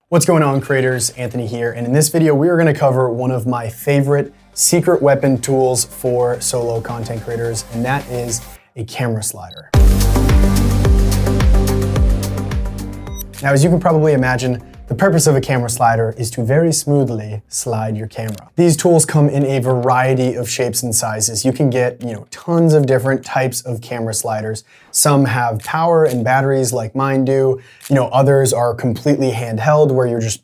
What's going on, creators? Anthony here, and in this video we are going to cover one of my favorite secret weapon tools for solo content creators, and that is a camera slider. Now, as you can probably imagine, the purpose of a camera slider is to very smoothly slide your camera. These tools come in a variety of shapes and sizes. You can get, tons of different types of camera sliders. Some have power and batteries like mine do. Others are completely handheld where you're just,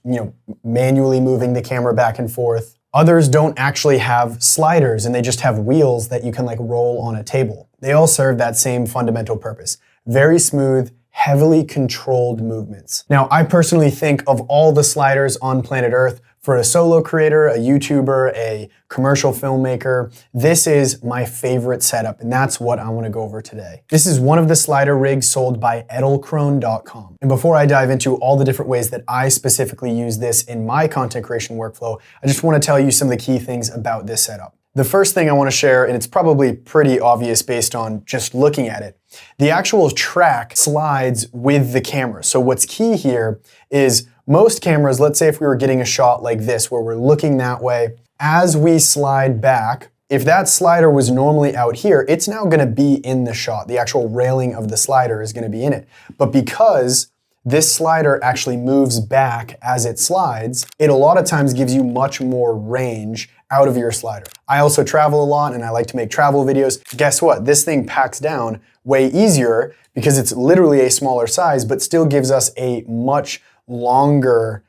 manually moving the camera back and forth. Others don't actually have sliders and they just have wheels that you can roll on a table. They all serve that same fundamental purpose. Very smooth, heavily controlled movements. Now, I personally think of all the sliders on planet Earth, for a solo creator, a YouTuber, a commercial filmmaker, this is my favorite setup, and that's what I want to go over today. This is one of the slider rigs sold by Edelkrone.com. And before I dive into all the different ways that I specifically use this in my content creation workflow, I just want to tell you some of the key things about this setup. The first thing I want to share, and it's probably pretty obvious based on just looking at it, the actual track slides with the camera. So what's key here is most cameras, let's say if we were getting a shot like this where we're looking that way, as we slide back, if that slider was normally out here, it's now going to be in the shot. The actual railing of the slider is going to be in it. But because this slider actually moves back as it slides, it a lot of times gives you much more range out of your slider. I also travel a lot and I like to make travel videos. Guess what? This thing packs down way easier because it's literally a smaller size, but still gives us a much longer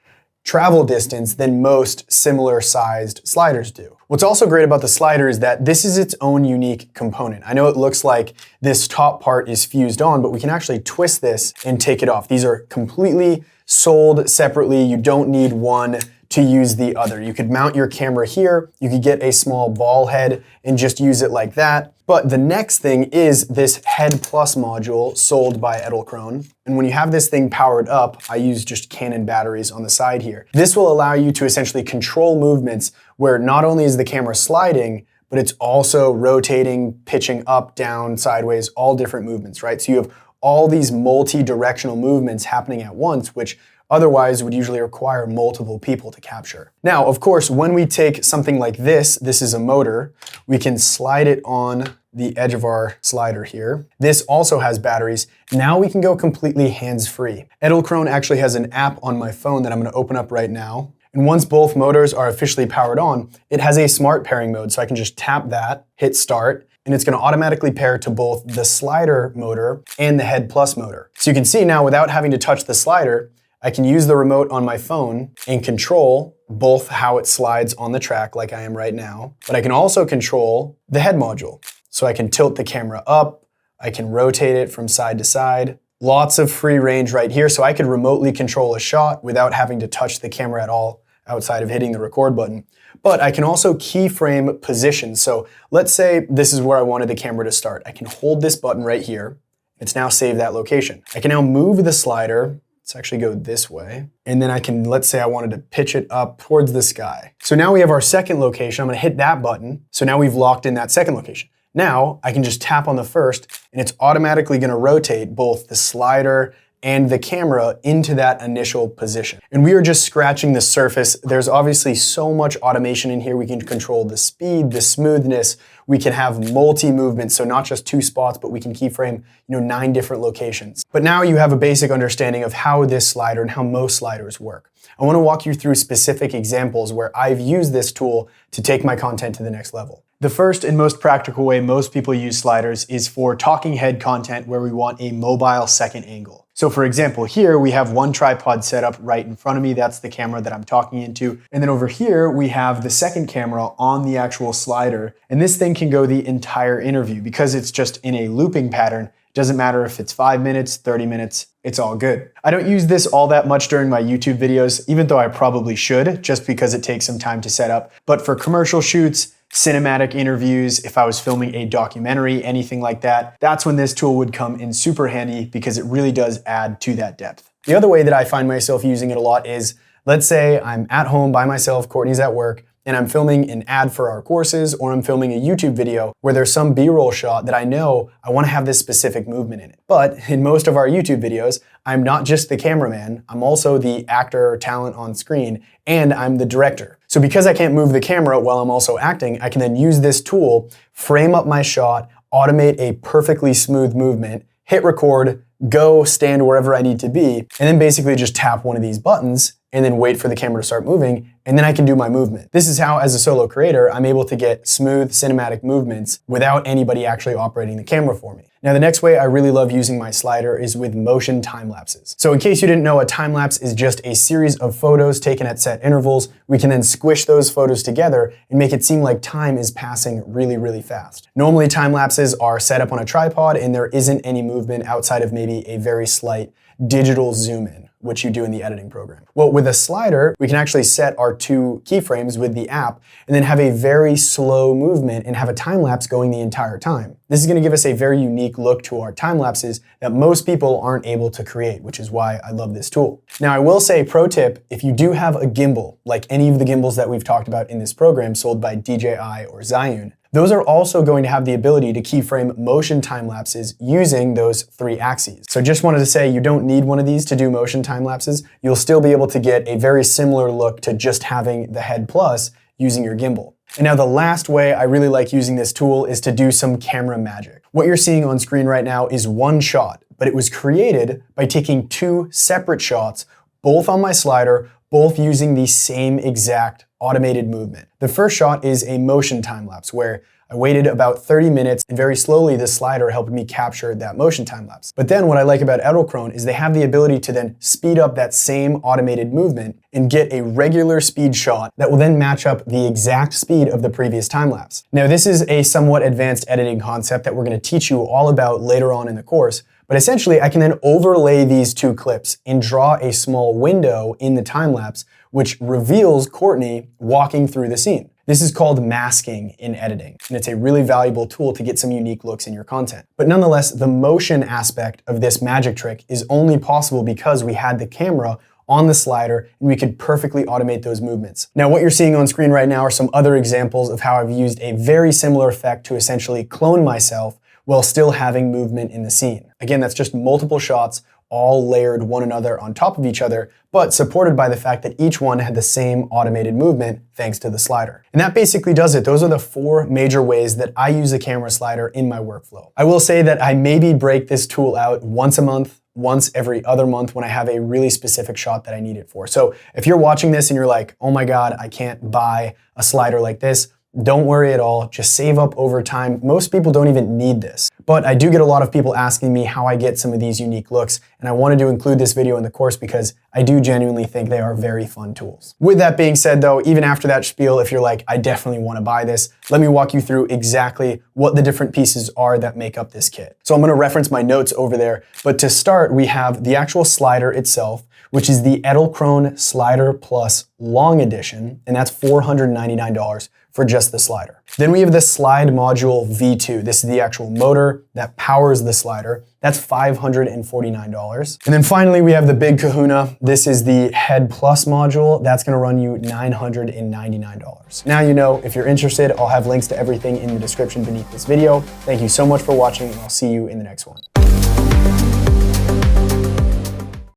travel distance than most similar sized sliders do. What's also great about the slider is that this is its own unique component. I know it looks like this top part is fused on, but we can actually twist this and take it off. These are completely sold separately. You don't need one to use the other. You could mount your camera here, you could get a small ball head and just use it like that. But the next thing is this Head Plus module sold by Edelkrone. And when you have this thing powered up, I use just Canon batteries on the side here. This will allow you to essentially control movements where not only is the camera sliding, but it's also rotating, pitching up, down, sideways, all different movements, right? So you have all these multi-directional movements happening at once, which otherwise would usually require multiple people to capture. Now, of course, when we take something like this is a motor, we can slide it on the edge of our slider here. This also has batteries. Now we can go completely hands-free. Edelkrone actually has an app on my phone that I'm gonna open up right now. And once both motors are officially powered on, it has a smart pairing mode. So I can just tap that, hit start, and it's gonna automatically pair to both the slider motor and the Head Plus motor. So you can see now, without having to touch the slider, I can use the remote on my phone and control both how it slides on the track like I am right now, but I can also control the head module. So I can tilt the camera up, I can rotate it from side to side. Lots of free range right here, so I could remotely control a shot without having to touch the camera at all outside of hitting the record button. But I can also keyframe position. So let's say this is where I wanted the camera to start. I can hold this button right here. It's now saved that location. I can now move the slider. Let's actually go this way. And then I can, let's say I wanted to pitch it up towards the sky. So now we have our second location. I'm gonna hit that button. So now we've locked in that second location. Now I can just tap on the first and it's automatically gonna rotate both the slider and the camera into that initial position. And we are just scratching the surface. There's obviously so much automation in here. We can control the speed, the smoothness. We can have multi-movements, so not just two spots, but we can keyframe 9 different locations. But now you have a basic understanding of how this slider and how most sliders work. I wanna walk you through specific examples where I've used this tool to take my content to the next level. The first and most practical way most people use sliders is for talking head content where we want a mobile second angle. So for example, here we have one tripod set up right in front of me. That's the camera that I'm talking into. And then over here, we have the second camera on the actual slider. And this thing can go the entire interview because it's just in a looping pattern. It doesn't matter if it's 5 minutes, 30 minutes, it's all good. I don't use this all that much during my YouTube videos, even though I probably should, just because it takes some time to set up. But for commercial shoots, cinematic interviews, if I was filming a documentary, anything like that, that's when this tool would come in super handy because it really does add to that depth. The other way that I find myself using it a lot is, let's say I'm at home by myself, Courtney's at work, and I'm filming an ad for our courses, or I'm filming a YouTube video where there's some B-roll shot that I know I want to have this specific movement in it. But in most of our YouTube videos, I'm not just the cameraman, I'm also the actor or talent on screen, and I'm the director. So because I can't move the camera while I'm also acting, I can then use this tool, frame up my shot, automate a perfectly smooth movement, hit record, go stand wherever I need to be, and then basically just tap one of these buttons and then wait for the camera to start moving, and then I can do my movement. This is how, as a solo creator, I'm able to get smooth cinematic movements without anybody actually operating the camera for me. Now, the next way I really love using my slider is with motion time lapses. So in case you didn't know, a time lapse is just a series of photos taken at set intervals. We can then squish those photos together and make it seem like time is passing really, really fast. Normally, time lapses are set up on a tripod and there isn't any movement outside of maybe a very slight digital zoom in, which you do in the editing program. Well, with a slider, we can actually set our 2 keyframes with the app and then have a very slow movement and have a time lapse going the entire time. This is going to give us a very unique look to our time lapses that most people aren't able to create, which is why I love this tool. Now, I will say, pro tip, if you do have a gimbal, like any of the gimbals that we've talked about in this program sold by DJI or Zhiyun, those are also going to have the ability to keyframe motion time lapses using those 3 axes. So just wanted to say, you don't need one of these to do motion time lapses. You'll still be able to get a very similar look to just having the Head Plus using your gimbal. And now the last way I really like using this tool is to do some camera magic. What you're seeing on screen right now is one shot, but it was created by taking 2 separate shots, both on my slider, both using the same exact automated movement. The first shot is a motion time lapse where I waited about 30 minutes and very slowly the slider helped me capture that motion time lapse. But then what I like about Edelkrone is they have the ability to then speed up that same automated movement and get a regular speed shot that will then match up the exact speed of the previous time lapse. Now, this is a somewhat advanced editing concept that we're going to teach you all about later on in the course. But essentially, I can then overlay these 2 clips and draw a small window in the time lapse, which reveals Courtney walking through the scene. This is called masking in editing, and it's a really valuable tool to get some unique looks in your content. But nonetheless, the motion aspect of this magic trick is only possible because we had the camera on the slider and we could perfectly automate those movements. Now, what you're seeing on screen right now are some other examples of how I've used a very similar effect to essentially clone myself while still having movement in the scene. Again, that's just multiple shots, all layered one another on top of each other, but supported by the fact that each one had the same automated movement thanks to the slider. And that basically does it. Those are the 4 major ways that I use the camera slider in my workflow. I will say that I maybe break this tool out once a month, once every other month when I have a really specific shot that I need it for. So if you're watching this and you're like, oh my God, I can't buy a slider like this, don't worry at all, just save up over time. Most people don't even need this. But I do get a lot of people asking me how I get some of these unique looks, and I wanted to include this video in the course because I do genuinely think they are very fun tools. With that being said though, even after that spiel, if you're like, I definitely want to buy this, let me walk you through exactly what the different pieces are that make up this kit. So I'm going to reference my notes over there, but to start, we have the actual slider itself, which is the Edelkrone Slider Plus Long Edition, and that's $499 for just the slider. Then we have the Slide Module V2. This is the actual motor that powers the slider. That's $549. And then finally, we have the Big Kahuna. This is the Head Plus module. That's gonna run you $999. Now you know, if you're interested, I'll have links to everything in the description beneath this video. Thank you so much for watching, and I'll see you in the next one.